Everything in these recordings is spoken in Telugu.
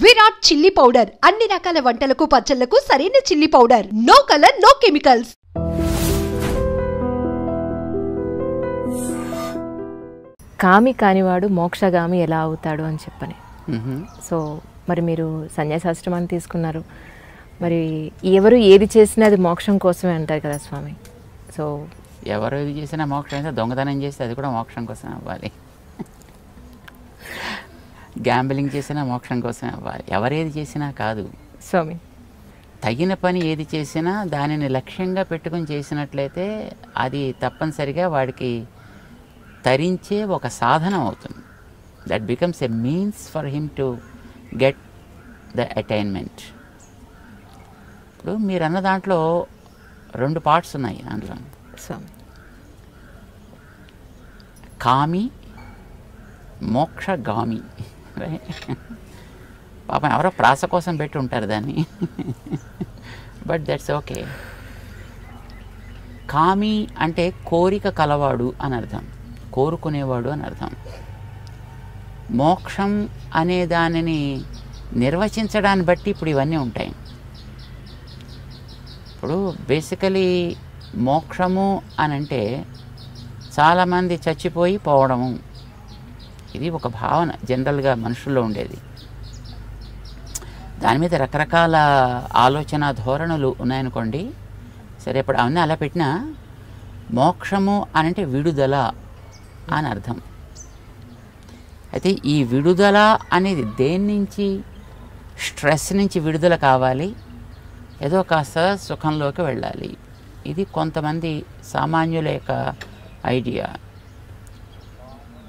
విరాట్ చిల్లీ పౌడర్ అన్ని రకాల వంటలకు పచ్చళ్లకు సరైన chilli powder. No colour, no chemicals. కామి కానివాడు మోక్షగామి ఎలా అవుతాడు అని చెప్పని. సో మరి మీరు సన్యాసాశ్రమాన్ని తీసుకున్నారు, మరి ఎవరు ఏది చేసినా అది మోక్షం కోసమే అంటారు కదా స్వామి. సో ఎవరు ఏది చేసినా మోక్షం అయితే, దొంగతనం చేస్తే అది కూడా మోక్షం కోసం అవ్వాలి, గ్యాంబ్లింగ్ చేసినా మోక్షం కోసం అవ్వాలి. ఎవరేది చేసినా కాదు స్వామి. తగిన పని ఏది చేసినా దానిని లక్ష్యంగా పెట్టుకుని చేసినట్లయితే అది తప్పనిసరిగా వాడికి తరించే ఒక సాధనం అవుతుంది. That becomes a means for him to get the attainment. ఇప్పుడు మీరు అన్న దాంట్లో 2 పార్ట్స్ ఉన్నాయి. దాంట్లో కామి, మోక్షగామి. పాపం ఎవరో ప్రాస కోసం పెట్టి ఉంటారు దాన్ని, బట్ దట్స్ ఓకే. కామి అంటే కోరిక కలవాడు అని అర్థం, కోరుకునేవాడు అని అర్థం. మోక్షం అనే దానిని నిర్వచించడాన్ని బట్టి ఇప్పుడు ఇవన్నీ ఉంటాయి. ఇప్పుడు బేసికలీ మోక్షము అని అంటే చాలామంది చచ్చిపోయి పోవడము, ఇది ఒక భావన జనరల్గా మనుషుల్లో ఉండేది. దాని మీద రకరకాల ఆలోచన ధోరణులు ఉన్నాయనుకోండి. సరే, ఇప్పుడు అవన్నీ అలా పెట్టినా మోక్షము అని అంటే విడుదల అని అర్థం. అయితే ఈ విడుదల అనేది దేని నుంచి? స్ట్రెస్ నుంచి విడుదల కావాలి, ఏదో కాస్త సుఖంలోకి వెళ్ళాలి. ఇది కొంతమంది సామాన్యుల యొక్క ఐడియా.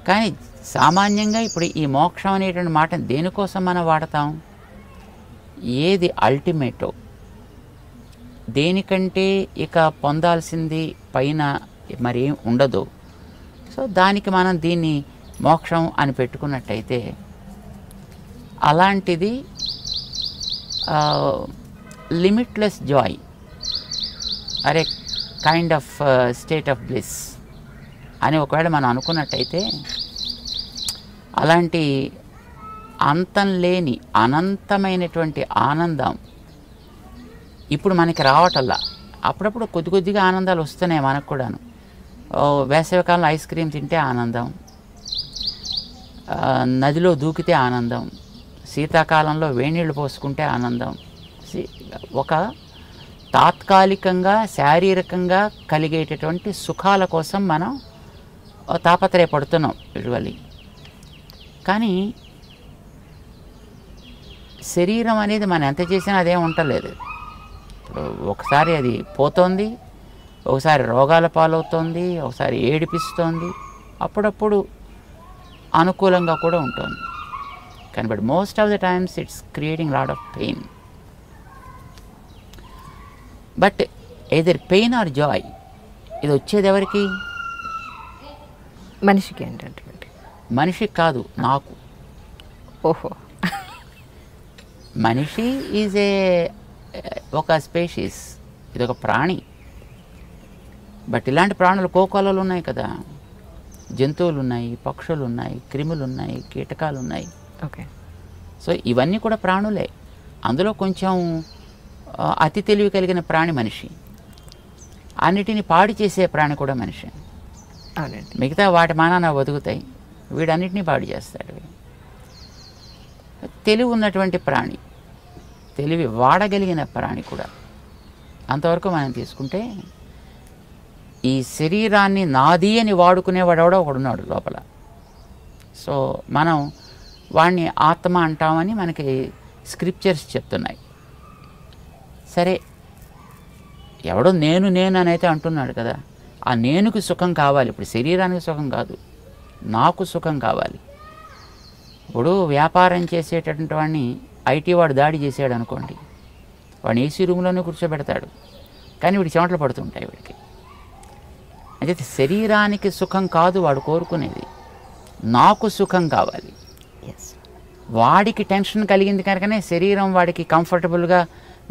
కానీ సామాన్యంగా ఇప్పుడు ఈ మోక్షం అనేటువంటి మాట దేనికోసం మనం వాడతాం? ఏది అల్టిమేటో, దేనికంటే ఇక పొందాల్సింది పైన మరేం ఉండదు. సో దానికి మనం దీన్ని మోక్షం అని పెట్టుకున్నట్టయితే అలాంటిది లిమిట్లెస్ జాయ్ అరే kind of state of bliss అని ఒకవేళ మనం అనుకున్నట్టయితే, అలాంటి అంతం లేని అనంతమైనటువంటి ఆనందం ఇప్పుడు మనకి రావటల్లా. అప్పుడప్పుడు కొద్ది కొద్దిగా ఆనందాలు వస్తున్నాయి మనకు కూడాను. వేసవికాలంలో ఐస్ క్రీమ్ తింటే ఆనందం, నదిలో దూకితే ఆనందం, శీతాకాలంలో వేణీళ్ళు పోసుకుంటే ఆనందం. ఒక తాత్కాలికంగా శారీరకంగా కలిగేటటువంటి సుఖాల కోసం మనం తాపత్రయపడుతున్నాం యూజువల్లీ. కానీ శరీరం అనేది మనం ఎంత చేసినా అదేం ఉండలేదు. ఇప్పుడు ఒకసారి అది పోతోంది, ఒకసారి రోగాల పాలవుతోంది, ఒకసారి ఏడిపిస్తోంది, అప్పుడప్పుడు అనుకూలంగా కూడా ఉంటుంది. కానీ but most of the times it's creating lot of pain. But either pain or Joy, ఇది వచ్చేది ఎవరికి? మనిషికి ఏంటంటే, మనిషికి కాదు, నాకు. ఓహో, మనిషి ఈజ్ ఒక స్పేషీస్, ఇది ఒక ప్రాణి. బట్ ఇలాంటి ప్రాణులు కోకోలలు ఉన్నాయి కదా, జంతువులు ఉన్నాయి, పక్షులు ఉన్నాయి, క్రిములు ఉన్నాయి, కీటకాలు ఉన్నాయి. ఓకే. సో ఇవన్నీ కూడా ప్రాణులే. అందులో కొంచెం అతి తెలివి కలిగిన ప్రాణి మనిషి, అన్నిటిని పాడు చేసే ప్రాణి కూడా మనిషి. అవునండి. మిగతా వాటి మానాన బతుకుతాయి, వీడన్నిటినీ పాడు చేస్తాడు. తెలివి ఉన్నటువంటి ప్రాణి, తెలివి వాడగలిగిన ప్రాణి కూడా. అంతవరకు మనం తీసుకుంటే ఈ శరీరాన్ని నాది అని వాడుకునేవాడెవడో ఒకడున్నాడు లోపల. సో మనం వాడిని ఆత్మ అంటామని మనకి స్క్రిప్చర్స్ చెప్తున్నాయి. సరే, ఎవడో నేను నేను అని అయితే అంటున్నాడు కదా, ఆ నేనుకి సుఖం కావాలి. ఇప్పుడు శరీరానికి సుఖం కాదు, నాకు సుఖం కావాలి. ఇప్పుడు వ్యాపారం చేసేటటువంటి వాడిని ఐటీ వాడు దాడి చేసాడు అనుకోండి, వాడిని ఏసీ రూమ్లోనే కూర్చోబెడతాడు, కానీ వీడి చెమటలు పడుతుంటాయి వీడికి. అయితే శరీరానికి సుఖం కాదు వాడు కోరుకునేది, నాకు సుఖం కావాలి. వాడికి టెన్షన్ కలిగింది కనుకనే శరీరం వాడికి కంఫర్టబుల్గా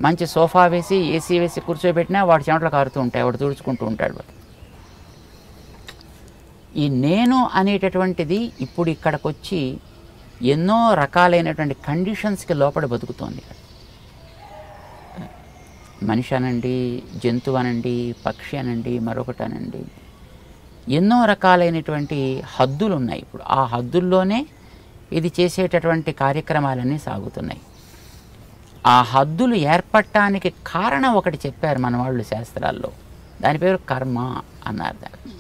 మంచి సోఫా వేసి ఏసీ వేసి కూర్చోబెట్టినా వాడి చెమటలు కారుతూ ఉంటాయి, వాడు తుడుచుకుంటూ ఉంటాడు. ఈ నేను అనేటటువంటిది ఇప్పుడు ఇక్కడికి వచ్చి ఎన్నో రకాలైనటువంటి కండిషన్స్కి లోపల బతుకుతోంది. మనిషి అనండి, జంతువు అనండి, పక్షి అనండి, మరొకటి అనండి, ఎన్నో రకాలైనటువంటి హద్దులు ఉన్నాయి. ఇప్పుడు ఆ హద్దుల్లోనే ఇది చేసేటటువంటి కార్యక్రమాలన్నీ సాగుతున్నాయి. ఆ హద్దులు ఏర్పడటానికి కారణం ఒకటి చెప్పారు మన వాళ్ళు శాస్త్రాల్లో, దాని పేరు కర్మ అన్నారు. దాన్ని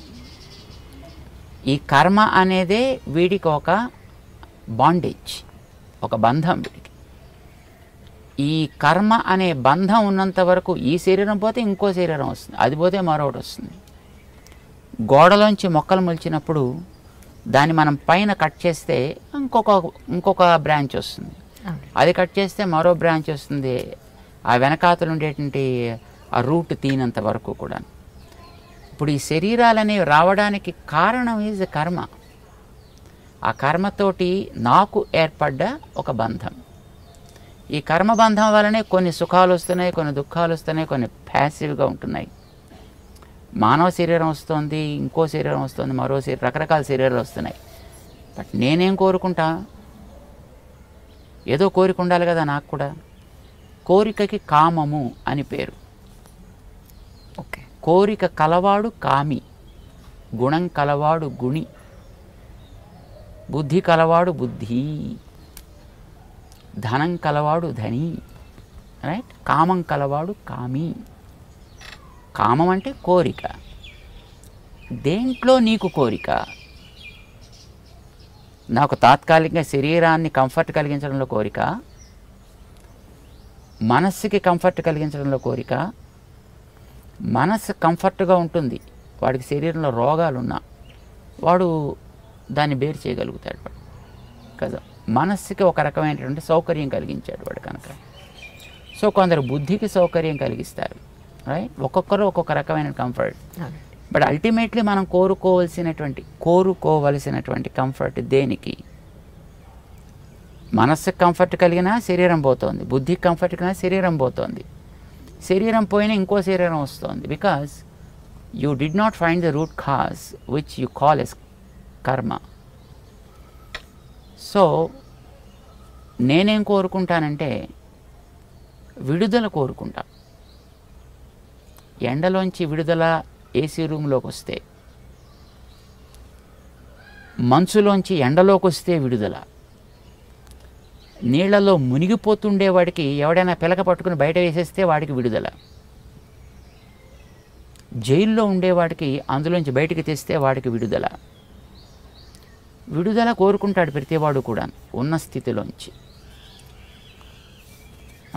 ఈ కర్మ అనేదే వీడికి ఒక బాండేజ్, ఒక బంధం. వీడికి ఈ కర్మ అనే బంధం ఉన్నంత వరకు ఈ శరీరం పోతే ఇంకో శరీరం వస్తుంది, అది పోతే మరొకటి వస్తుంది. గోడలోంచి మొక్కలు మొలిచినప్పుడు దాన్ని మనం పైన కట్ చేస్తే ఇంకొక బ్రాంచ్ వస్తుంది, అది కట్ చేస్తే మరో బ్రాంచ్ వస్తుంది. ఆ వెనకాతలు ఉండేటువంటి ఆ రూట్ తీనంత వరకు కూడా. ఇప్పుడు ఈ శరీరాలనేవి రావడానికి కారణం ఈజ్ కర్మ. ఆ కర్మతోటి నాకు ఏర్పడ్డ ఒక బంధం. ఈ కర్మబంధం వల్లనే కొన్ని సుఖాలు వస్తున్నాయి, కొన్ని దుఃఖాలు వస్తున్నాయి, కొన్ని ప్యాసివ్గా ఉంటున్నాయి. మానవ శరీరం వస్తుంది, ఇంకో శరీరం వస్తుంది, మరో శరీరం, రకరకాల శరీరాలు వస్తున్నాయి. బట్ నేనేం కోరుకుంటా? ఏదో కోరిక ఉండాలి కదా నాకు కూడా. కోరికకి కామము అని పేరు. ఓకే. కోరిక కలవాడు కామి, గుణం కలవాడు గుణి, బుద్ధి కలవాడు బుద్ధి, ధనం కలవాడు ధని, రైట్? కామం కలవాడు కామి. కామం అంటే కోరిక. దేంట్లో నీకు కోరిక? నాకు తాత్కాలికంగా శరీరాన్ని కంఫర్ట్ కలిగించడంలో కోరిక, మనస్సుకి కంఫర్ట్ కలిగించడంలో కోరిక. మనస్సు కంఫర్ట్గా ఉంటుంది, వాడికి శరీరంలో రోగాలున్నా వాడు దాన్ని బేర్ చేయగలుగుతాడు వాడు కదా. మనస్సుకి ఒక రకమైనటువంటి సౌకర్యం కలిగించాడు వాడు కనుక. సో కొందరు బుద్ధికి సౌకర్యం కలిగిస్తారు, రైట్? ఒక్కొక్కరు ఒక్కొక్క రకమైన కంఫర్ట్. బట్ అల్టిమేట్లీ మనం కోరుకోవలసినటువంటి కంఫర్ట్ దేనికి? మనస్సుకి కంఫర్ట్ కలిగినా శరీరం పోతుంది, బుద్ధికి కంఫర్ట్ కలిగినా శరీరం పోతుంది. శరీరం పోయినా ఇంకో శరీరం వస్తుంది. Because you did not find the root cause which you call as karma. So నేనేం కోరుకుంటానంటే విడుదల కోరుకుంటా. ఎండలోంచి విడుదల ఏసీ రూమ్లోకి వస్తే, మంచులోంచి ఎండలోకి వస్తే విడుదల. నీళ్లలో మునిగిపోతుండేవాడికి ఎవడైనా పిలక పట్టుకుని బయట వేసేస్తే వాడికి విడుదల. జైల్లో ఉండేవాడికి అందులోంచి బయటికి తెస్తే వాడికి విడుదల. విడుదల కోరుకుంటాడు ప్రతివాడు కూడా ఉన్న స్థితిలోంచి.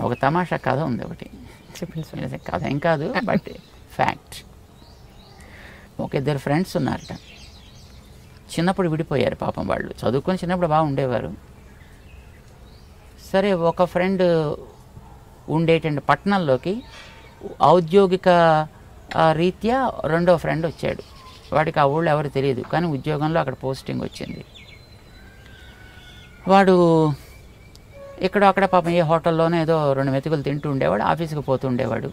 ఒక తమాషా కథ ఉంది ఒకటి, కథ ఏం కాదు బట్ ఫ్యాక్ట్. ఒక ఇద్దరు ఫ్రెండ్స్ ఉన్నారట. చిన్నప్పుడు విడిపోయారు పాపం. వాళ్ళు చదువుకొని చిన్నప్పుడు బాగా ఉండేవారు. సరే, ఒక ఫ్రెండ్ ఉండేటువంటి పట్టణంలోకి ఔద్యోగిక రీత్యా రెండో ఫ్రెండ్ వచ్చాడు. వాడికి ఆ ఊళ్ళో ఎవరు తెలియదు, కానీ ఉద్యోగంలో అక్కడ పోస్టింగ్ వచ్చింది. వాడు ఇక్కడ అక్కడ పాపం ఏ హోటల్లోనే ఏదో 2 మెతుకులు తింటూ ఉండేవాడు, ఆఫీస్కి పోతూ ఉండేవాడు.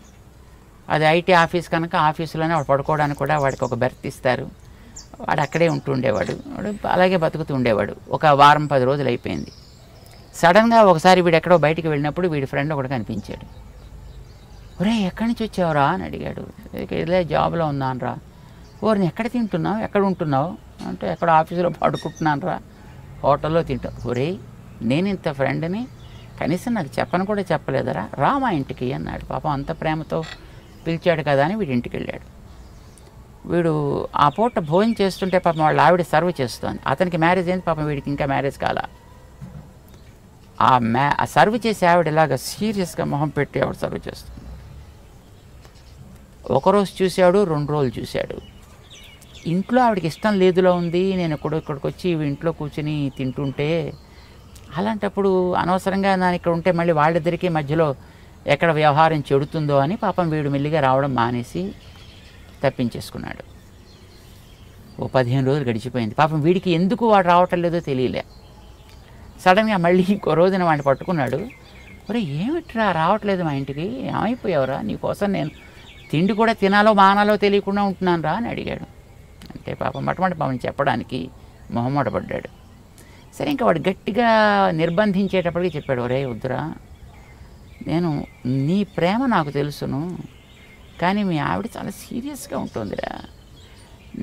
అది ఐటీ ఆఫీస్ కనుక ఆఫీసులోనే వాడు పడుకోవడానికి కూడా వాడికి ఒక బెర్త్ ఇస్తారు. వాడు అక్కడే ఉంటూ ఉండేవాడు. వాడు అలాగే బతుకుతూ ఉండేవాడు. ఒక వారం 10 రోజులు అయిపోయింది. సడన్గా ఒకసారి వీడు ఎక్కడో బయటికి వెళ్ళినప్పుడు వీడి ఫ్రెండ్ ఒకటి కనిపించాడు. ఒరే, ఎక్కడి నుంచి వచ్చావురా అని అడిగాడు. ఇదే జాబ్లో ఉన్నాను రా. ఓరిని ఎక్కడ తింటున్నావు, ఎక్కడ ఉంటున్నావు అంటే, ఎక్కడ ఆఫీసులో పడుకుంటున్నాను రా, హోటల్లో తింటావు. ఒరే, నేను ఇంత ఫ్రెండ్ని కనీసం నాకు చెప్పను కూడా చెప్పలేదరా, రా మా ఇంటికి అన్నాడు. పాపం అంత ప్రేమతో పిలిచాడు కదా అని వీడి ఇంటికి వెళ్ళాడు. వీడు ఆ పూట భోజనం చేస్తుంటే పాపం వాళ్ళ ఆవిడ సర్వ్ చేస్తోంది. అతనికి మ్యారేజ్ అయింది, పాపం వీడికి ఇంకా మ్యారేజ్ కాలా. ఆ సర్వ్ చేసే ఆవిడ ఇలాగ సీరియస్గా మొహం పెట్టి ఆవిడ సర్వ్ చేస్తుంది. ఒకరోజు చూశాడు, 2 రోజులు చూశాడు. ఇంట్లో ఆవిడకి ఇష్టం లేదులో ఉంది. నేను ఇక్కడికి వచ్చి ఇంట్లో కూర్చుని తింటుంటే, అలాంటప్పుడు అనవసరంగా నేను ఇక్కడ ఉంటే మళ్ళీ వాళ్ళిద్దరికీ మధ్యలో ఎక్కడ వ్యవహారం చెడుతుందో అని పాపం వీడు మెల్లిగా రావడం మానేసి తప్పించేసుకున్నాడు. ఓ 15 రోజులు గడిచిపోయింది. పాపం వీడికి ఎందుకు వాడు రావటం లేదో తెలియలే. సడన్గా మళ్ళీ ఇంకో రోజున వాడిని పట్టుకున్నాడు. ఒరే, ఏమిట్రా రావట్లేదు మా ఇంటికి, ఏమైపోయావురా, నీకోసం నేను తిండి కూడా తినాలో మానాలో తెలియకుండా ఉంటున్నాను రా అని అడిగాడు. అంటే పాపం మొట్టమొదటి పాపం చెప్పడానికి మొహమాట పడ్డాడు. సరే ఇంకా వాడు గట్టిగా నిర్బంధించేటప్పటికి చెప్పాడు, ఒరే వద్దురా, నేను నీ ప్రేమ నాకు తెలుసును, కానీ మీ ఆవిడ చాలా సీరియస్గా ఉంటుందిరా,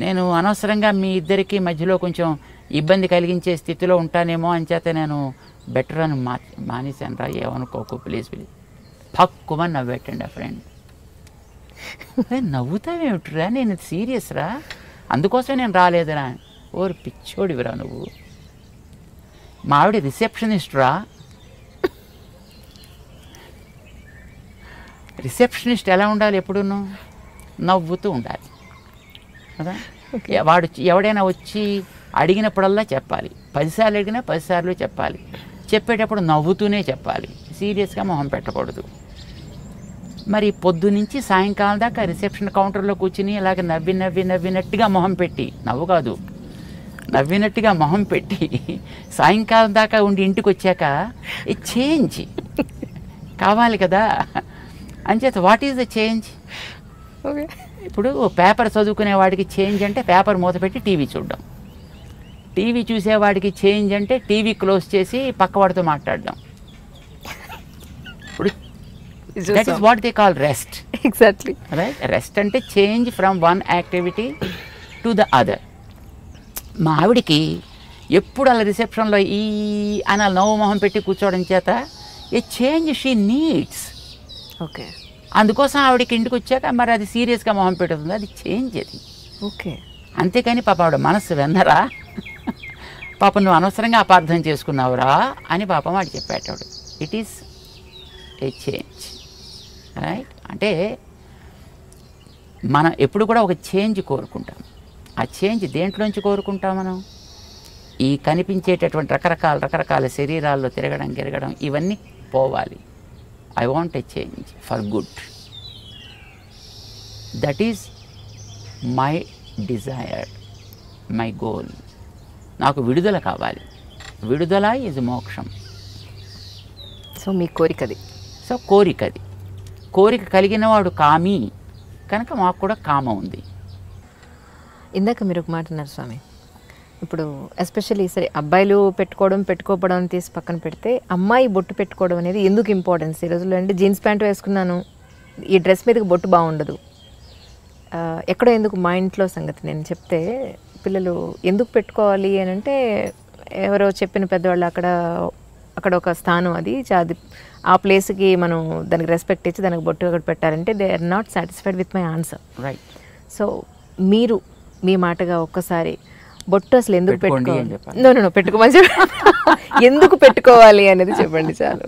నేను అనవసరంగా మీ ఇద్దరికి మధ్యలో కొంచెం ఇబ్బంది కలిగించే స్థితిలో ఉంటానేమో అని చేత నేను బెటర్ అని మానేశాను రా, ఏమనుకోకు ప్లీజ్ ప్లీజ్. పక్కుమని నవ్వేటండి ఆ ఫ్రెండ్. నవ్వుతావేమిటిరా, నేను సీరియస్ రా, అందుకోసమే నేను రాలేదురా. ఓరు పిచ్చోడివిరా నువ్వు, మా ఆవిడ రిసెప్షనిస్ట్ రా. రిసెప్షనిస్ట్ ఎలా ఉండాలి, ఎప్పుడును నవ్వుతూ ఉండాలి కదా. వాడు ఎవడైనా వచ్చి అడిగినప్పుడల్లా చెప్పాలి, 10 సార్లు అడిగినా 10 సార్లు చెప్పాలి, చెప్పేటప్పుడు నవ్వుతూనే చెప్పాలి, సీరియస్గా మొహం పెట్టకూడదు. మరి పొద్దు నుంచి సాయంకాలం దాకా రిసెప్షన్ కౌంటర్లో కూర్చుని ఇలాగ నవ్వినట్టుగా మొహం పెట్టి, నవ్వు కాదు నవ్వినట్టుగా మొహం పెట్టి సాయంకాలం దాకా ఉండి ఇంటికి వచ్చాక ఈ చేంజ్ కావాలి కదా. అంచేత what is the change? Okay, ఇప్పుడు పేపర్ చదువుకునే వాడికి చేంజ్ అంటే పేపర్ మూత పెట్టి టీవీ చూడడం, టీవీ చూసేవాడికి చేంజ్ అంటే టీవీ క్లోజ్ చేసి పక్కవాడితో మాట్లాడడం. ఇప్పుడు that is what they call rest. Exactly right. Rest అంటే change from one activity to the other. మా ఆవిడికి ఎప్పుడు అలా రిసెప్షన్లో ఈ అని నవ్వు మొహం పెట్టి కూర్చోవడం చేత ఏ చేంజ్ షీ నీడ్స్. ఓకే, అందుకోసం ఆవిడకి ఇంటికి వచ్చాక మరి అది సీరియస్గా మొహం పెడుతుంది, అది చేంజ్ అది. ఓకే, అంతేకాని పాప ఆవిడ మనస్సు వెన్నరా, పాప నువ్వు అనవసరంగా అపార్థం చేసుకున్నావురా అని పాపం వాడు చెప్పేటాడు. It is a change, right. అంటే మనం ఎప్పుడు కూడా ఒక చేంజ్ కోరుకుంటాం. ఆ చేంజ్ దేంట్లోంచి కోరుకుంటాం మనం? ఈ కనిపించేటటువంటి రకరకాల శరీరాల్లో తిరగడం ఇవన్నీ పోవాలి. I want a change for good. That is my Dzire, my goal. నాకు విడుదల కావాలి. విడుదల ఈజ్ మోక్షం. సో మీ కోరికది. సో కోరికది. కోరిక కలిగిన వాడు కామి కనుక మాకు కూడా కామ ఉంది. ఇందాక మీరు ఒక మాట అన్నారు స్వామి, ఇప్పుడు ఎస్పెషల్లీ సరే అబ్బాయిలు పెట్టుకోవడం తీసి పక్కన పెడితే అమ్మాయి బొట్టు పెట్టుకోవడం అనేది ఎందుకు ఇంపార్టెన్స్ ఈ రోజుల్లో? అంటే జీన్స్ ప్యాంట్ వేసుకున్నాను, ఈ డ్రెస్ మీదకి బొట్టు బాగుండదు, ఎక్కడో ఎందుకు మా ఇంట్లో సంగతి నేను చెప్తే పిల్లలు ఎందుకు పెట్టుకోవాలి అని అంటే ఎవరో చెప్పిన పెద్దవాళ్ళు అక్కడ ఒక స్థానం అది ఆ ప్లేస్కి మనం దానికి రెస్పెక్ట్ ఇచ్చి దానికి బొట్టు ఒకటి పెట్టాలంటే they are not satisfied with my answer. Right. So మీరు మీ మాటగా ఒక్కసారి బొట్టు అసలు ఎందుకు పెట్టుకోవాలి, నో పెట్టుకోమని చెప్పి ఎందుకు పెట్టుకోవాలి అనేది చెప్పండి చాలు.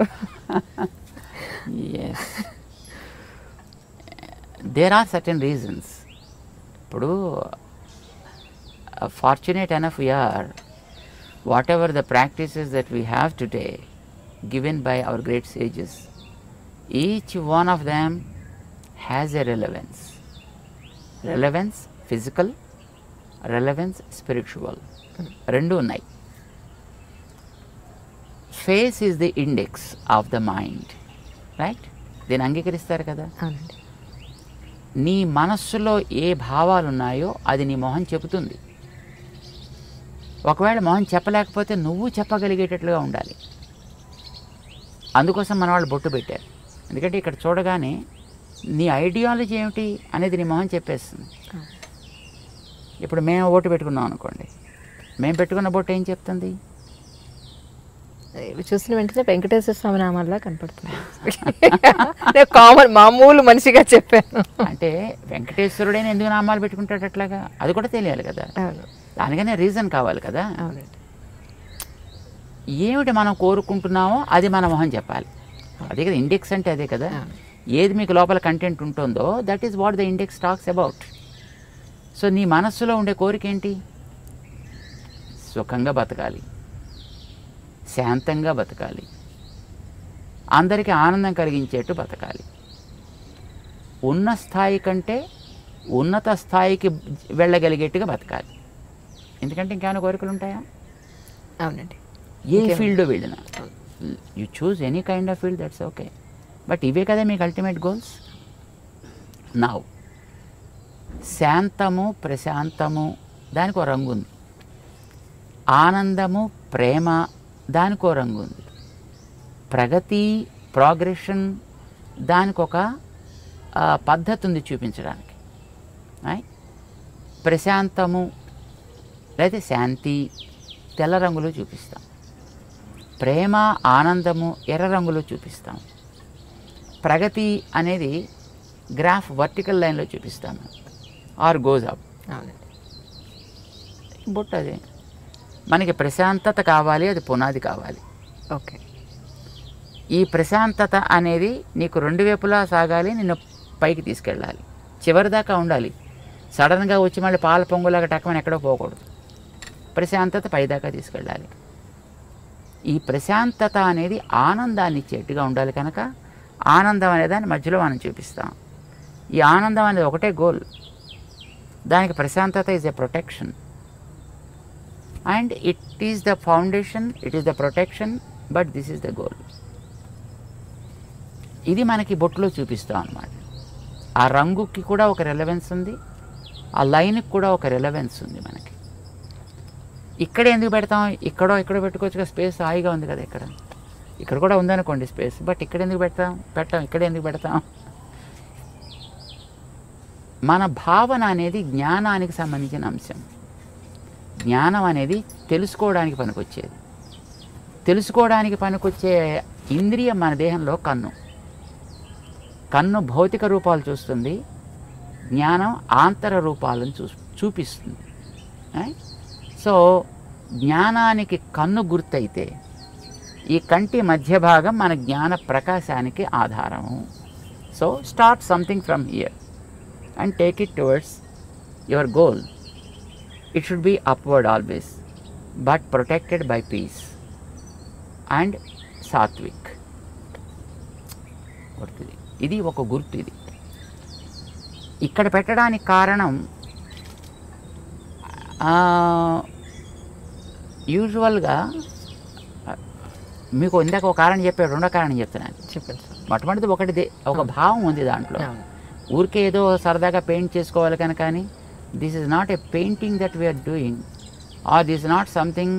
There are certain reasons. ఇప్పుడు fortunate enough we are, whatever the practices that we have today given by our great sages, each one of them has a relevance. Relevance physical, relevance spiritual. Rendu unnai. Face is the index of the mind, right? దీన్ని అంగీకరిస్తారు కదా. నీ మనస్సులో ఏ భావాలు ఉన్నాయో అది నీ మొహం చెబుతుంది. ఒకవేళ మొహం చెప్పలేకపోతే నువ్వు చెప్పగలిగేటట్లుగా ఉండాలి. అందుకోసం మన వాళ్ళు బొట్టు పెట్టారు. ఎందుకంటే ఇక్కడ చూడగానే నీ ఐడియాలజీ ఏమిటి అనేది నీ మొహం చెప్పేస్తుంది. ఇప్పుడు మేము బొట్టు పెట్టుకున్నాం అనుకోండి, మేము పెట్టుకున్న బొట్టు ఏం చెప్తుంది? చూసిన వెంటనే వెంకటేశ్వర స్వామి నామాల్లా కనపడుతుంది. కామన్ మామూలు మనిషిగా చెప్పాను. అంటే వెంకటేశ్వరుడైనా ఎందుకు నామాలు పెట్టుకుంటాడు అట్లాగా? అది కూడా తెలియాలి కదా. దానికనే రీజన్ కావాలి కదా. ఏమిటి మనం కోరుకుంటున్నామో అది మన మొహం చెప్పాలి. అదే కదా ఇండెక్స్ అంటే, అదే కదా. ఏది మీకు లోపల కంటెంట్ ఉంటుందో that is what the index talks about. So నీ మనస్సులో ఉండే కోరిక ఏంటి? సుఖంగా బతకాలి, శాంతంగా బతకాలి, అందరికీ ఆనందం కలిగించేట్టు బతకాలి, ఉన్న స్థాయి కంటే ఉన్నత స్థాయికి వెళ్ళగలిగేట్టుగా బతకాలి. ఎందుకంటే ఇంకేమైనా కోరికలు ఉంటాయా? అవునండి. ఏ ఫీల్డ్లో వెళ్ళినా you choose any kind of field, that's okay. But ఇవే కదా మీకు అల్టిమేట్ గోల్స్. నౌ శాంతము ప్రశాంతము దానికి ఒక రంగు ఉంది. ఆనందము, ప్రేమ దానికో రంగు ఉంది. ప్రగతి, ప్రోగ్రెషన్ దానికొక పద్ధతి ఉంది చూపించడానికి. ప్రశాంతము లేదా శాంతి తెల్ల రంగులో చూపిస్తాం. ప్రేమ, ఆనందము ఎర్ర రంగులో చూపిస్తాం. ప్రగతి అనేది గ్రాఫ్ వర్టికల్ లైన్లో చూపిస్తాము, ఆర్ గోజ్ అప్. బొట్టు అదే. మనకి ప్రశాంతత కావాలి, అది పునాది కావాలి. ఓకే. ఈ ప్రశాంతత అనేది నీకు రెండు వైపులా సాగాలి, నిన్ను పైకి తీసుకెళ్ళాలి, చివరిదాకా ఉండాలి. సడన్గా వచ్చి మళ్ళీ పాల పొంగులాగా టక్కమని ఎక్కడో పోకూడదు. ప్రశాంతత పైదాకా తీసుకెళ్ళాలి. ఈ ప్రశాంతత అనేది ఆనందాన్ని ఇచ్చేట్టుగా ఉండాలి కనుక ఆనందం అనే దాన్ని మధ్యలో మనం చూపిస్తాం. ఈ ఆనందం అనేది ఒకటే గోల్. దానికి ప్రశాంతత is a protection and it is the foundation, it is the protection, but this is the goal. ఇది మనకి బొట్టులో చూపిస్తాం అన్నమాట. ఆ రంగుకి కూడా ఒక రెలవెన్స్ ఉంది, ఆ లైన్కి కూడా ఒక రెలవెన్స్ ఉంది మనకి. ఇక్కడ ఎందుకు పెడతాం? ఇక్కడో పెట్టుకోవచ్చుగా, స్పేస్ హాయిగా ఉంది కదా. ఇక్కడ కూడా ఉందనుకోండి స్పేస్, బట్ ఇక్కడ ఎందుకు పెట్టాం ఇక్కడ ఎందుకు పెడతాం? మన భావన అనేది జ్ఞానానికి సంబంధించిన అంశం. జ్ఞానం అనేది తెలుసుకోవడానికి పనికొచ్చేది. తెలుసుకోవడానికి పనికొచ్చే ఇంద్రియం మన దేహంలో కన్ను. కన్ను భౌతిక రూపాలు చూస్తుంది, జ్ఞానం ఆంతర రూపాలను చూపిస్తుంది. సో జ్ఞానానికి కన్ను గుర్తయితే ఈ కంటి మధ్య భాగం మన జ్ఞాన ప్రకాశానికి ఆధారము. So start something from here and take it towards your goal. It should be upward always, but protected by peace and sattvic. ఇది ఒక గుర్తు. ఇది ఇక్కడ పెట్టడానికి కారణం యూజువల్గా మీకు ఇందాక ఒక కారణం చెప్పాడు, రెండో కారణం చెప్తున్నాను. చెప్పండి. మొట్టమొదటిది ఒకటిదే, ఒక భావం ఉంది దాంట్లో. ఊరికే ఏదో సరదాగా పెయింట్ చేసుకోవాలి కనుక, కానీ this is not a painting that we are doing, are this not something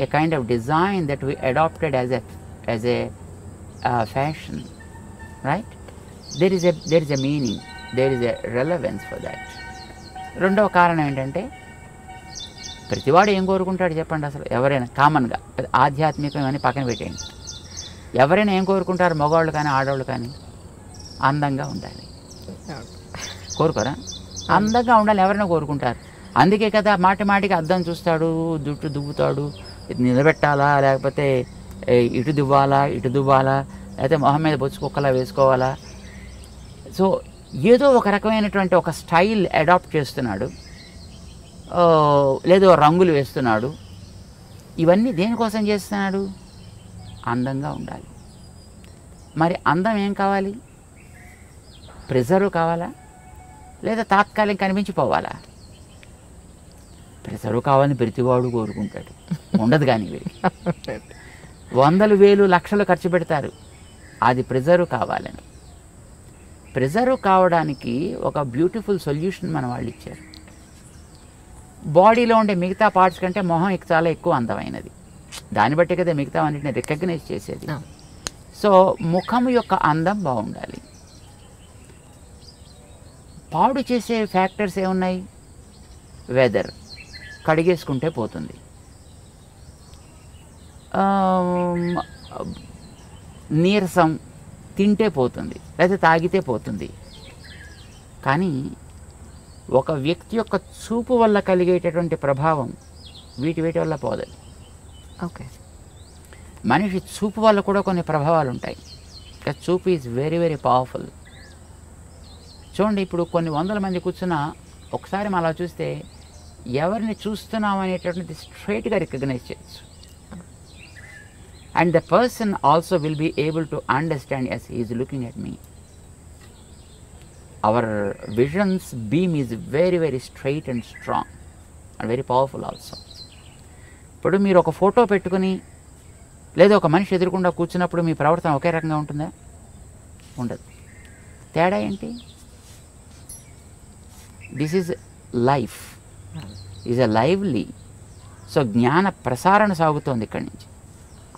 a kind of design that we adapted as a fashion, right? there is a meaning, there is a relevance for that. రెండవ కారణం ఏంటంటే, ప్రతివాడు ఏం కోరుకుంటాడు చెప్పండి? అసలు ఎవరైనా కామన్గా ఆధ్యాత్మికం అని పక్కన పెట్టేయండి, ఎవరైనా ఏం కోరుకుంటారు? మగవాళ్ళు కానీ ఆడవాళ్ళు కానీ అందంగా ఉండాలి. కోరుకోరా? అందంగా ఉండాలి ఎవరైనా కోరుకుంటారు. అందుకే కదా మాటికి అద్దం చూస్తాడు, జుట్టు దువ్వుతాడు, ఇది నిలబెట్టాలా లేకపోతే ఇటు దువ్వాలా లేకపోతే మొహం మీద బొచ్చు కుక్కలా వేసుకోవాలా. సో ఏదో ఒక రకమైనటువంటి ఒక స్టైల్ అడాప్ట్ చేస్తున్నాడు, లేదో రంగులు వేస్తున్నాడు. ఇవన్నీ దేనికోసం చేస్తున్నాడు? అందంగా ఉండాలి. మరి అందం ఏం కావాలి? ప్రిజర్వ్ కావాలా లేదా తాత్కాలిక కనిపించిపోవాలా? ప్రిజర్వ్ కావాలని ప్రతివాడు కోరుకుంటాడు, ఉండదు. కానీ వందలు వేలు లక్షలు ఖర్చు పెడతారు అది ప్రిజర్వ్ కావాలని. ప్రిజర్వ్ కావడానికి ఒక బ్యూటిఫుల్ సొల్యూషన్ మన వాళ్ళు ఇచ్చారు. బాడీలో ఉండే మిగతా పార్ట్స్ కంటే మొహం చాలా ఎక్కువ అందమైనది. దాన్ని బట్టి కదా మిగతా అన్నింటిని రికగ్నైజ్ చేసేది. సో ముఖం యొక్క అందం బాగుండాలి. పాడు చేసే ఫ్యాక్టర్స్ ఏమున్నాయి? వెదర్, కడిగేసుకుంటే పోతుంది. నీరసం, తింటే పోతుంది, లేదా తాగితే పోతుంది. కానీ ఒక వ్యక్తి యొక్క చూపు వల్ల కలిగేటటువంటి ప్రభావం వీటి వల్ల పోదు. ఓకే. మనిషి చూపు వల్ల కూడా కొన్ని ప్రభావాలు ఉంటాయి. చూపు ఈజ్ వెరీ వెరీ పవర్ఫుల్. చూడండి, ఇప్పుడు కొన్ని వందల మంది కూర్చున్నా ఒకసారి మనం అలా చూస్తే ఎవరిని చూస్తున్నాం అనేటటువంటిది స్ట్రైట్గా రికగ్నైజ్ చేయొచ్చు. And the person also will be able to understand as he is looking at me. Our vision's beam is very very straight and strong and very powerful also. ఇప్పుడు మీరు ఒక ఫోటో పెట్టుకుని లేదా ఒక మనిషి ఎదురుకుండా కూర్చున్నప్పుడు మీ ప్రవర్తన ఒకే రకంగా ఉంటుందా? ఉండదు. తేడా ఏంటి? This is life, is a lively so జ్ఞాన ప్రసారణ సాగుతోంది ఇక్కడి నుంచి.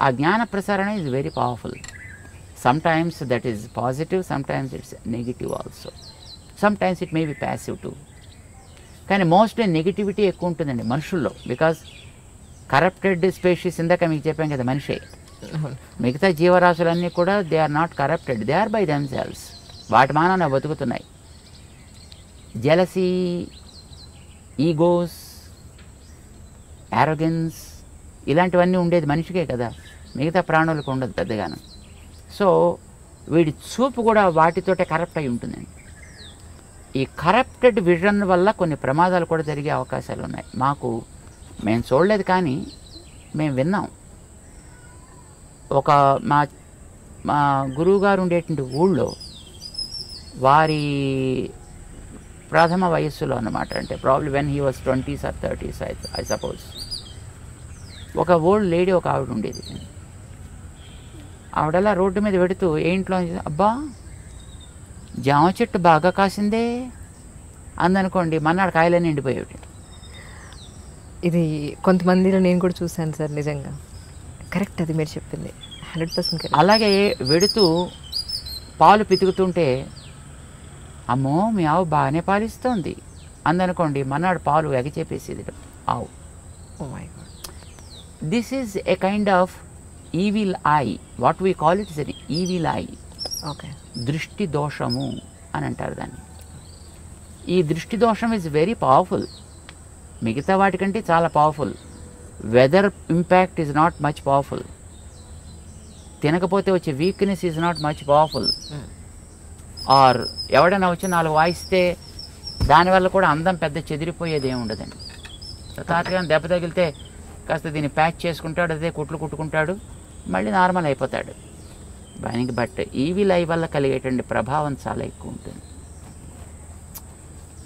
ఆ జ్ఞాన ప్రసారణ is very powerful. Sometimes that is positive, sometimes it's negative also, sometimes it may be passive too. కానీ మోస్ట్లీ నెగిటివిటీ ఎక్కువ ఉంటుందండి మనుషుల్లో. బికాజ్ కరప్టెడ్ స్పీషీస్ ఇందాక మీకు చెప్పాం కదా, మనిషే. మిగతా జీవరాశులన్నీ కూడా they are not corrupted, they are by themselves. వాటి మానాన బతుకుతున్నాయి. జెలసీ, ఈగోస్, యారోగెన్స్ ఇలాంటివన్నీ ఉండేది మనిషికే కదా, మిగతా ప్రాణులకు ఉండదు పెద్దగాను. సో వీడి చూపు కూడా వాటితోటే కరప్ట్ అయి ఉంటుందండి. ఈ కరప్టెడ్ విజన్ వల్ల కొన్ని ప్రమాదాలు కూడా జరిగే అవకాశాలు ఉన్నాయి. మేము చూడలేదు కానీ మేము విన్నాం. ఒక మా గురువుగారు ఉండేటువంటి ఊళ్ళో వారి ప్రథమ వయస్సులో అన్నమాట, అంటే probably when he was 20s or 30s I suppose. ఒక ఓల్డ్ లేడీ ఒక ఆవిడ ఉండేది. ఆవిడలా రోడ్డు మీద పెడుతూ ఏ ఇంట్లో అబ్బా జామ చెట్టు బాగా కాసిందే అందనుకోండి, మన్నాడు కాయలన్నీ ఎండిపోయేవి. ఇది కొంతమందిలో నేను కూడా చూశాను సార్, నిజంగా కరెక్ట్ అది మీరు చెప్పింది 100% కరెక్ట్. అలాగే వెడుతూ పాలు పితుకుతుంటే అమ్మో మీ ఆవు బాగానే పాలిస్తోంది అందనుకోండి, మన్నాడు పాలు ఎగచేపేసేది ఆవు. Oh my god. This is a kind of evil eye, what we call it is an evil eye. Okay, దృష్టి దోషము అని అంటారు దాన్ని. ఈ దృష్టి దోషం ఈజ్ వెరీ పవర్ఫుల్, మిగతా వాటికంటే చాలా powerful. Weather impact is not much powerful. తినకపోతే వచ్చే weakness is not much powerful. Or ఎవడైనా వచ్చి 4 వాయిస్తే దానివల్ల కూడా అందం పెద్ద చెదిరిపోయేది ఏమి ఉండదండి. తాతగా దెబ్బ తగిలితే కాస్త దీన్ని ప్యాచ్ చేసుకుంటాడు, అదే కుట్లు కుట్టుకుంటాడు, మళ్ళీ నార్మల్ అయిపోతాడు. దానికి బట్ ఈవిల్ ఐ వల్ల కలిగేటువంటి ప్రభావం చాలా ఎక్కువ ఉంటుంది.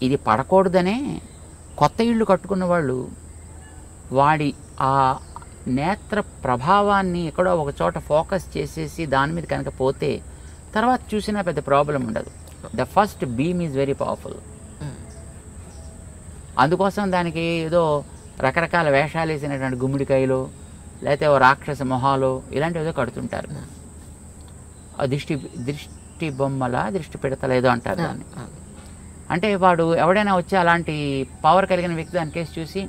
ఇది పడకూడదనే కొత్త ఇళ్ళు కట్టుకున్న వాళ్ళు వాడి ఆ నేత్ర ప్రభావాన్ని ఎక్కడో ఒక చోట ఫోకస్ చేసేసి దాని మీద కనుక పోతే తర్వాత చూసినా పెద్ద ప్రాబ్లం ఉండదు. The first beam is very powerful. అందుకోసం దానికి ఏదో రకరకాల వేషాలు వేసినటువంటి గుమ్మిడికాయలు లేకపోతే ఓ రాక్షస మొహాలు ఇలాంటివి ఏదో కడుతుంటారు. దృష్టి బొమ్మల దృష్టి పెడతలు ఏదో అంటారు దాన్ని. అంటే వాడు ఎవడైనా వచ్చి అలాంటి పవర్ కలిగిన వ్యక్తి దాని కేసు చూసి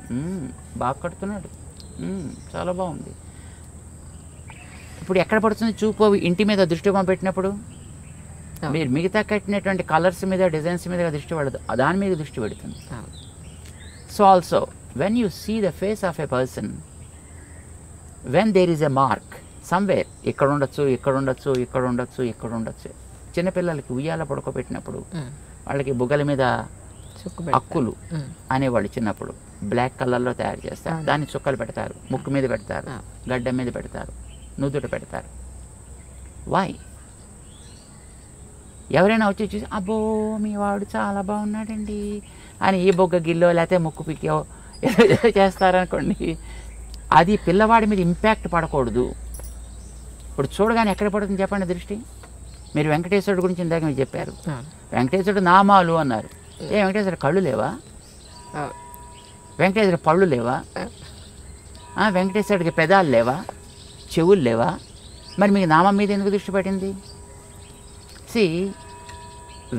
బాగా కడుతున్నాడు, చాలా బాగుంది. ఇప్పుడు ఎక్కడ పడుతుంది చూపు? ఇంటి మీద దృష్టి బొమ్మ పెట్టినప్పుడు మీరు మిగతా కట్టినటువంటి కలర్స్ మీద డిజైన్స్ మీద దృష్టి పడదు, దాని మీద దృష్టి పెడుతుంది. So also when you see the face of a person, when there is a mark somewhere, ఇక్కడ ఉండొచ్చు, ఇక్కడ ఉండొచ్చు, ఇక్కడ ఉండొచ్చు, ఇక్కడ ఉండొచ్చు. చిన్నపిల్లలకి ఉయ్యాల పడుకోబెట్టినప్పుడు వాళ్ళకి బుగ్గల మీద అక్కులు అనేవాళ్ళు చిన్నప్పుడు బ్లాక్ కలర్లో తయారు చేస్తారు, దాన్ని చుక్కలు పెడతారు, ముక్కు మీద పెడతారు, గడ్డ మీద పెడతారు, నుదుట పెడతారు. వై? ఎవరైనా వచ్చి చూసి అబ్బో మీ వాడు చాలా బాగున్నాడండి అని ఈ బొగ్గ గిల్లో లేకపోతే ముక్కు పిక్కో ఏదో చేస్తారనుకోండి, అది పిల్లవాడి మీద ఇంపాక్ట్ పడకూడదు. ఇప్పుడు చూడగానే ఎక్కడ పడుతుంది చెప్పండి దృష్టి? మీరు వెంకటేశ్వరుడు గురించి ఇందాక మీరు చెప్పారు, వెంకటేశ్వరుడు నామాలు అన్నారు. వెంకటేశ్వరుడు కళ్ళు లేవా? వెంకటేశ్వరుడు పళ్ళు లేవా? వెంకటేశ్వరుడికి పెదాలు లేవా? చెవులు లేవా? మరి మీకు నామం మీద ఎందుకు దృష్టి పడింది? See,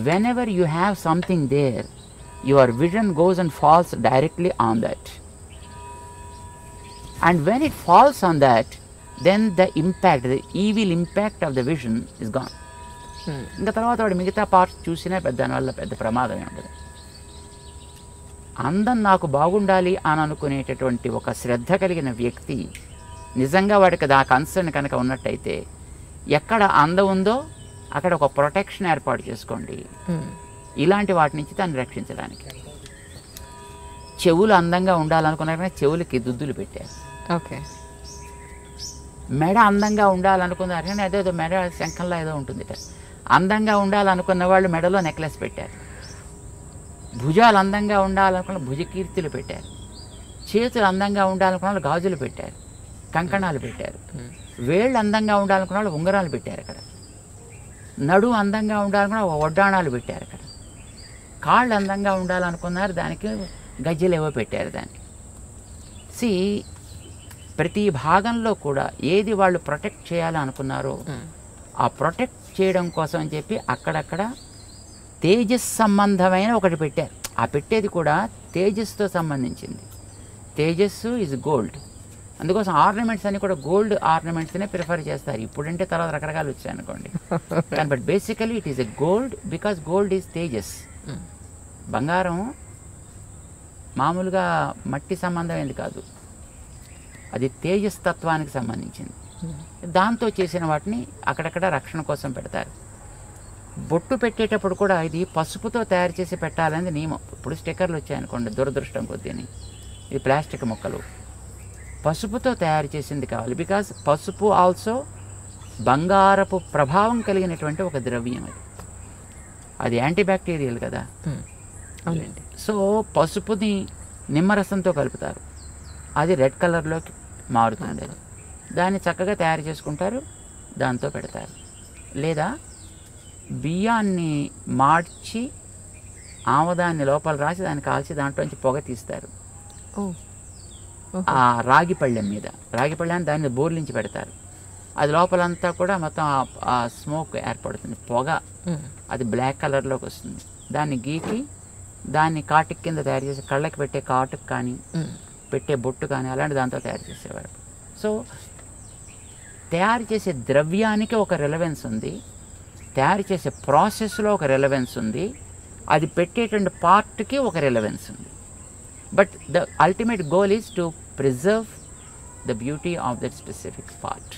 whenever you have something there, your vision goes and falls directly on that. And when it falls on that, then the impact, the evil impact of the vision is gone. ఇంకా తర్వాత వాడు మిగతా పార్ట్స్ చూసినా దానివల్ల పెద్ద ప్రమాదమే ఉండదు. అందం నాకు బాగుండాలి అని అనుకునేటటువంటి ఒక శ్రద్ధ కలిగిన వ్యక్తి నిజంగా వాడికి ఆ కన్సర్న్ కనుక ఉన్నట్టయితే ఎక్కడ అందం ఉందో అక్కడ ఒక ప్రొటెక్షన్ ఏర్పాటు చేసుకోండి ఇలాంటి వాటి నుంచి దాన్ని రక్షించడానికి. చెవులు అందంగా ఉండాలనుకున్నారనే చెవులకి దుద్దులు పెట్టారు. ఓకే. మెడ అందంగా ఉండాలనుకున్నారు కానీ అదేదో మెడ శంఖంలో ఏదో ఉంటుంది. అందంగా ఉండాలనుకున్న వాళ్ళు మెడలో నెక్లెస్ పెట్టారు. భుజాలు అందంగా ఉండాలనుకున్న భుజకీర్తులు పెట్టారు. చేతులు అందంగా ఉండాలనుకున్న వాళ్ళు గాజులు పెట్టారు, కంకణాలు పెట్టారు. వేళ్ళు అందంగా ఉండాలనుకున్న వాళ్ళు ఉంగరాలు పెట్టారు అక్కడ. నడు అందంగా ఉండాలనుకున్న వడ్డాణాలు పెట్టారు అక్కడ. కాళ్ళు అందంగా ఉండాలనుకున్నారు, దానికి గజ్జలు ఏవో పెట్టారు దానికి. సి ప్రతి భాగంలో కూడా ఏది వాళ్ళు ప్రొటెక్ట్ చేయాలని అనుకున్నారో ఆ ప్రొటెక్ట్ చేయడం కోసం అని చెప్పి అక్కడక్కడ తేజస్ సంబంధమైన ఒకటి పెట్టారు. ఆ పెట్టేది కూడా తేజస్తో సంబంధించింది. తేజస్సు ఈజ్ గోల్డ్. అందుకోసం ఆర్నమెంట్స్ అన్ని కూడా గోల్డ్ ఆర్నమెంట్స్నే ప్రిఫర్ చేస్తారు. ఇప్పుడంటే తర్వాత రకరకాలు వచ్చాయి అనుకోండి, కానీ but basically it is a gold because gold is Tejas. బంగారం మామూలుగా మట్టి సంబంధమైనది కాదు, అది తేజస్ తత్వానికి సంబంధించింది. దాంతో చేసిన వాటిని అక్కడక్కడ రక్షణ కోసం పెడతారు. బొట్టు పెట్టేటప్పుడు కూడా ఇది పసుపుతో తయారు చేసి పెట్టాలనేది నియమం. ఇప్పుడు స్టిక్కర్లు వచ్చాయనుకోండి, దురదృష్టం కొద్దిని, ఇది ప్లాస్టిక్ ముక్కలు, పసుపుతో తయారు చేసింది కావాలి. బికాజ్ పసుపు ఆల్సో బంగారపు ప్రభావం కలిగినటువంటి ఒక ద్రవ్యం. అది యాంటీబ్యాక్టీరియల్ కదా. అవునండి. సో పసుపుని నిమ్మరసంతో కలుపుతారు, అది రెడ్ కలర్లోకి మారుతుంది. అది దాన్ని చక్కగా తయారు చేసుకుంటారు, దాంతో పెడతారు. లేదా బియ్యాన్ని మార్చి ఆమదాన్ని లోపల రాసి దాన్ని కాల్చి దాంట్లోంచి పొగ తీస్తారు. ఆ రాగి పళ్ళెం మీద, రాగి పళ్ళెం దాన్ని బోర్లించి పెడతారు. అది లోపలంతా కూడా మొత్తం ఆ స్మోక్ ఏర్పడుతుంది, పొగ. అది బ్లాక్ కలర్లోకి వస్తుంది. దాన్ని గీకి దాన్ని కాటుక్ కింద తయారు చేసి కళ్ళకి పెట్టే కాటుక్ కానీ పెట్టే బొట్టు కానీ అలాంటి దాంతో తయారు చేసేవారు. సో తయారు చేసే ద్రవ్యానికి ఒక రెలవెన్స్ ఉంది, తయారు చేసే ప్రాసెస్లో ఒక రెలవెన్స్ ఉంది, అది పెట్టేటువంటి పార్ట్కి ఒక రెలవెన్స్ ఉంది. But the ultimate goal is to preserve the beauty of that specific part.